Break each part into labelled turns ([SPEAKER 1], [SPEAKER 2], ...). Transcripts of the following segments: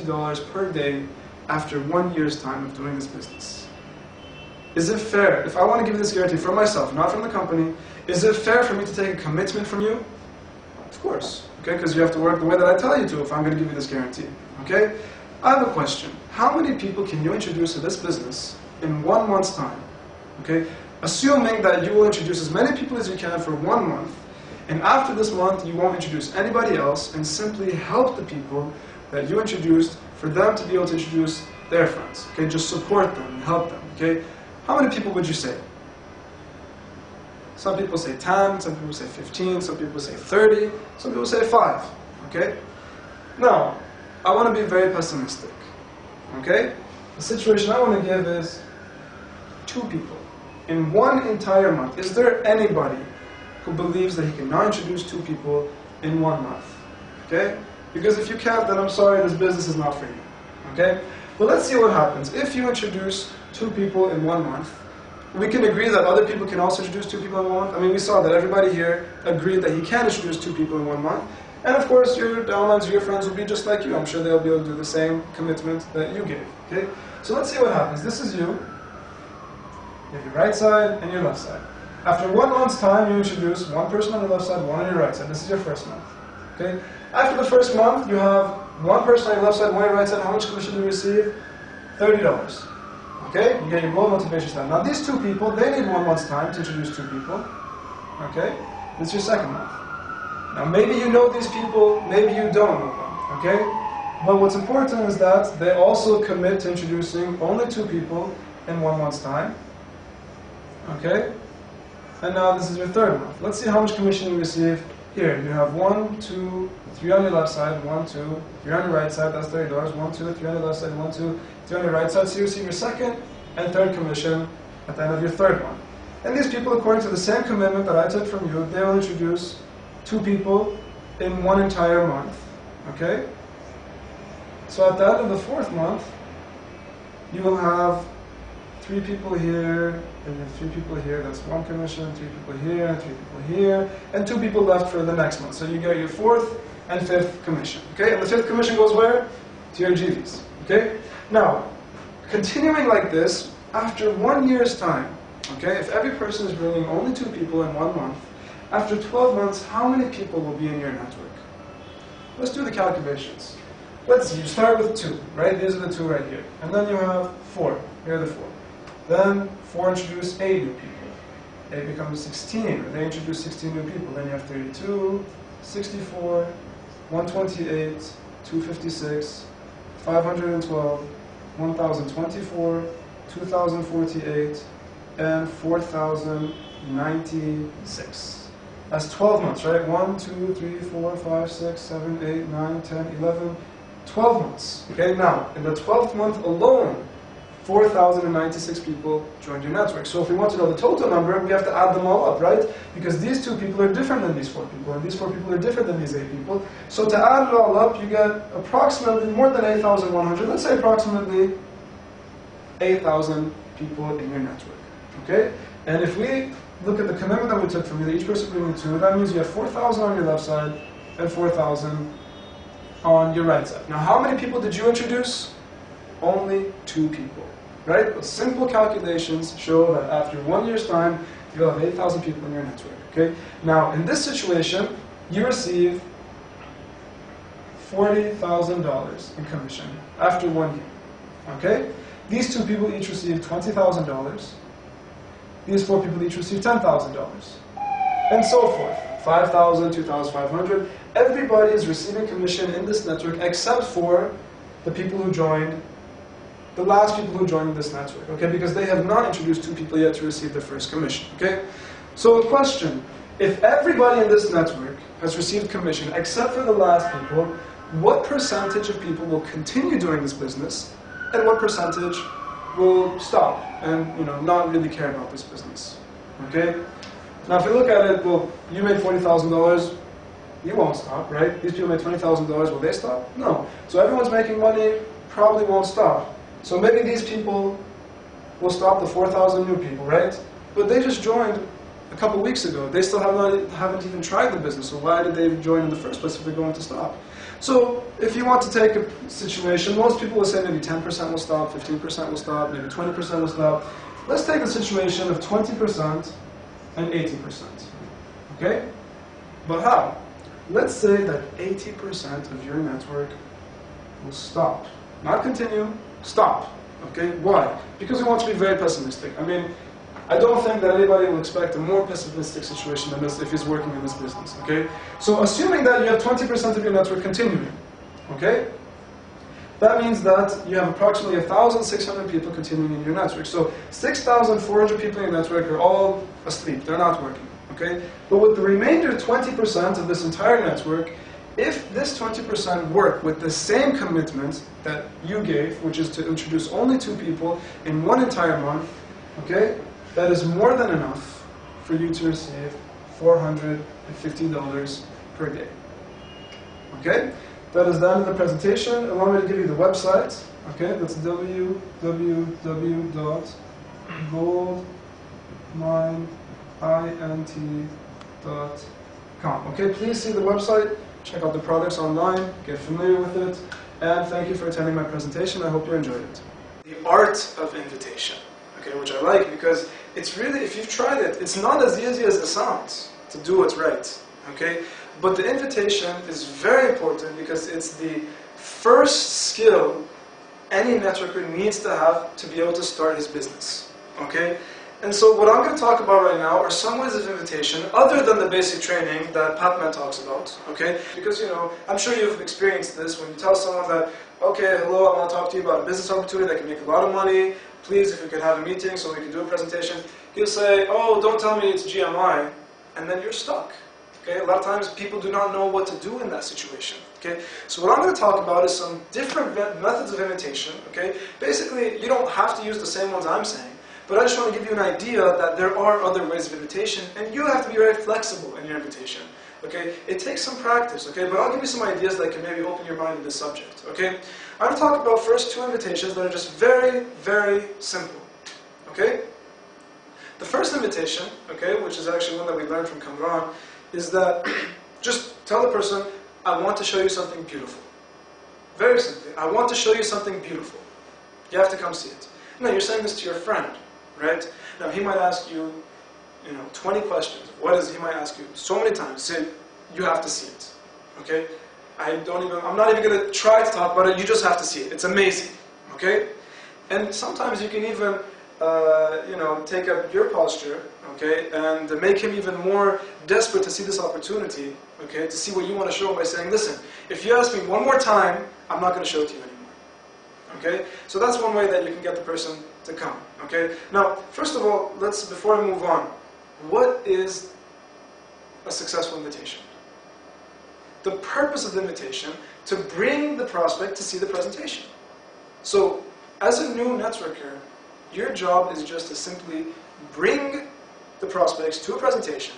[SPEAKER 1] $50 per day after 1 year's time of doing this business. Is it fair? If I want to give you this guarantee from myself, not from the company, is it fair for me to take a commitment from you? Of course, okay, because you have to work the way that I tell you to if I'm going to give you this guarantee, okay? I have a question. How many people can you introduce to this business in 1 month's time, okay? Assuming that you will introduce as many people as you can for 1 month, and after this month you won't introduce anybody else and simply help the people that you introduced for them to be able to introduce their friends, okay? Just support them and help them, okay? How many people would you say? Some people say 10, some people say 15, some people say 30, some people say 5, okay? Now, I want to be very pessimistic, okay? The situation I want to give is 2 people in 1 entire month. Is there anybody who believes that he can now introduce 2 people in 1 month, okay? Because if you can't, then I'm sorry, this business is not for you, okay? But let's see what happens. If you introduce 2 people in 1 month, we can agree that other people can also introduce 2 people in 1 month. I mean, we saw that everybody here agreed that he can introduce 2 people in 1 month. And of course, your downlines or your friends will be just like you. I'm sure they'll be able to do the same commitment that you gave, okay? So let's see what happens. This is you. You have your right side and your left side. After 1 month's time, you introduce 1 person on your left side, 1 on your right side. This is your first month, okay? After the first month, you have 1 person on your left side, 1 on your right side. How much commission do you receive? $30. Okay? You get your goal motivation time. Now these 2 people, they need 1 month's time to introduce 2 people. Okay? This is your second month. Now maybe you know these people, maybe you don't know them. Okay? But what's important is that they also commit to introducing only 2 people in 1 month's time. Okay? And now this is your third month. Let's see how much commission you receive. Here, you have 1, 2, 3 on your left side, 1, 2, 3 on your right side, that's $30, 1, 2, 3 on your left side, 1, 2, 3 on your right side. So you receive your second and third commission at the end of your third month. And these people, according to the same commitment that I took from you, they will introduce 2 people in 1 entire month. Okay? So at the end of the 4th month, you will have 3 people here, and then 3 people here, that's 1 commission, 3 people here, and 3 people here, and 2 people left for the next month. So you get your 4th and 5th commission, okay? And the 5th commission goes where? To your GVs, okay? Now, continuing like this, after 1 year's time, okay, if every person is bringing only 2 people in 1 month, after 12 months, how many people will be in your network? Let's do the calculations. Let's see, you start with 2, right? These are the 2 right here. And then you have 4, here are the 4. Then 4 introduce 8 new people. 8 becomes 16, or they introduce 16 new people. Then you have 32, 64, 128, 256, 512, 1024, 2048, and 4096. That's 12 months, right? 1, 2, 3, 4, 5, 6, 7, 8, 9, 10, 11, 12 months. Okay, now, in the 12th month alone, 4,096 people joined your network. So if we want to know the total number, we have to add them all up, right? Because these 2 people are different than these 4 people, and these 4 people are different than these 8 people. So to add it all up, you get approximately more than 8,100, let's say approximately 8,000 people in your network, okay? And if we look at the commitment that we took from you, that each person bringing 2, that means you have 4,000 on your left side and 4,000 on your right side. Now how many people did you introduce? Only 2 people. Right? But simple calculations show that after 1 year's time, you'll have 8,000 people in your network. Okay? Now, in this situation, you receive $40,000 in commission after 1 year. Okay? These 2 people each receive $20,000. These 4 people each receive $10,000. And so forth. 5,000, 2,500. Everybody is receiving commission in this network except for the people who joined, the last people who joined this network, okay? Because they have not introduced 2 people yet to receive their first commission, okay? So a question, if everybody in this network has received commission except for the last people, what percentage of people will continue doing this business and what percentage will stop and, not really care about this business, okay? Now if you look at it, well, you made $40,000, you won't stop, right? These people made $20,000, will they stop? No. So everyone's making money, probably won't stop. So maybe these people will stop the 4,000 new people, right? But they just joined a couple weeks ago. They still haven't even tried the business, so why did they join in the first place if they're going to stop? So if you want to take a situation, most people will say maybe 10% will stop, 15% will stop, maybe 20% will stop. Let's take a situation of 20% and 80%. Okay? But how? Let's say that 80% of your network will stop. Not continue, stop. Okay? Why? Because we want to be very pessimistic. I mean, I don't think that anybody will expect a more pessimistic situation than this if he's working in this business. Okay? So assuming that you have 20% of your network continuing, okay? That means that you have approximately 1,600 people continuing in your network. So 6,400 people in your network are all asleep. They're not working. Okay? But with the remainder 20% of this entire network, if this 20% work with the same commitment that you gave, which is to introduce only 2 people in one entire month, okay, that is more than enough for you to receive $450 per day. Okay? That is the end of the presentation. Allow me to give you the website. Okay? That's www.goldmine.com. Okay? Please see the website. Check out the products online. Get familiar with it. And thank you for attending my presentation. I hope you enjoyed it. The art of invitation. Okay, which I like because it's really, if you've tried it, it's not as easy as it sounds to do what's right. Okay, but the invitation is very important because it's the first skill any networker needs to have to be able to start his business. Okay, and so what I'm going to talk about right now are some ways of invitation other than the basic training that Patman talks about. Okay, because you know, I'm sure you've experienced this when you tell someone that, okay, hello, I want to talk to you about a business opportunity that can make a lot of money. Please, if we could have a meeting so we can do a presentation. He'll say, oh, don't tell me it's GMI, and then you're stuck. Okay? A lot of times people do not know what to do in that situation. Okay? So what I'm going to talk about is some different methods of invitation. Okay? Basically, you don't have to use the same ones I'm saying, but I just want to give you an idea that there are other ways of invitation, and you have to be very flexible in your invitation. Okay? It takes some practice, okay? But I'll give you some ideas that can maybe open your mind to this subject, okay? I'm going to talk about first 2 invitations that are just very, very simple, okay? The first invitation, okay, which is actually one that we learned from Kamran, is that just tell the person, I want to show you something beautiful. Very simply, I want to show you something beautiful. You have to come see it. Now, you're saying this to your friend, right? Now, he might ask you, 20 questions. What is he might ask you so many times? Say, you have to see it. Okay? I'm not even going to try to talk about it. You just have to see it. It's amazing. Okay? And sometimes you can even, take up your posture, okay, and make him even more desperate to see this opportunity, okay, to see what you want to show him by saying, listen, if you ask me one more time, I'm not going to show it to you anymore. Okay? So that's one way that you can get the person to come. Okay? Now, first of all, before I move on, what is a successful invitation? The purpose of the invitation, to bring the prospect to see the presentation. So, as a new networker, your job is just to simply bring the prospects to a presentation.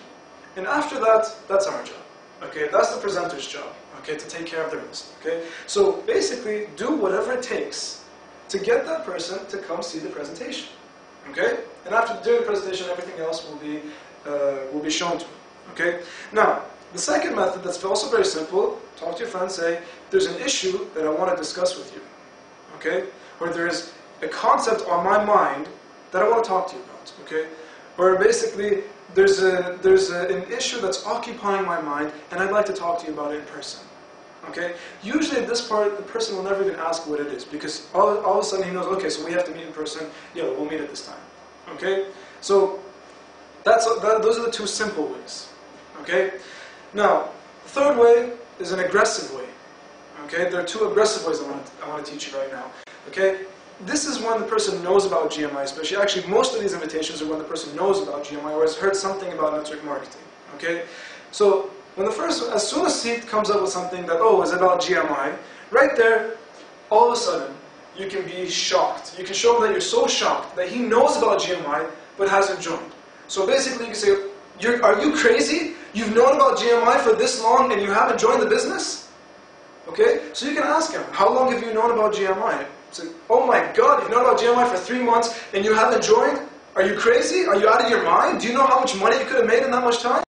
[SPEAKER 1] And after that, that's our job. Okay? That's the presenter's job. Okay? To take care of the rest. Okay? So, basically, do whatever it takes to get that person to come see the presentation. Okay? And after doing the presentation, everything else will be shown to him. Okay? Now, the second method that's also very simple, talk to your friend, say, there's an issue that I want to discuss with you. Okay? Or there's a concept on my mind that I want to talk to you about. Okay? Or basically, there's an issue that's occupying my mind, and I'd like to talk to you about it in person. Okay? Usually at this part, the person will never even ask what it is, because all of a sudden he knows, okay, so we have to meet in person, yeah, we'll meet at this time. Okay? So, those are the 2 simple ways. Okay? Now, the third way is an aggressive way. Okay? There are 2 aggressive ways I want to teach you right now. Okay? This is when the person knows about GMI, especially. Actually, most of these invitations are when the person knows about GMI or has heard something about network marketing. Okay? So, as soon as he comes up with something that, is about GMI, right there, all of a sudden, you can be shocked. You can show him that you're so shocked that he knows about GMI but hasn't joined. So basically, you can say, are you crazy? You've known about GMI for this long and you haven't joined the business? Okay? So you can ask him, how long have you known about GMI? Say, oh my God, you've known about GMI for 3 months and you haven't joined? Are you crazy? Are you out of your mind? Do you know how much money you could have made in that much time?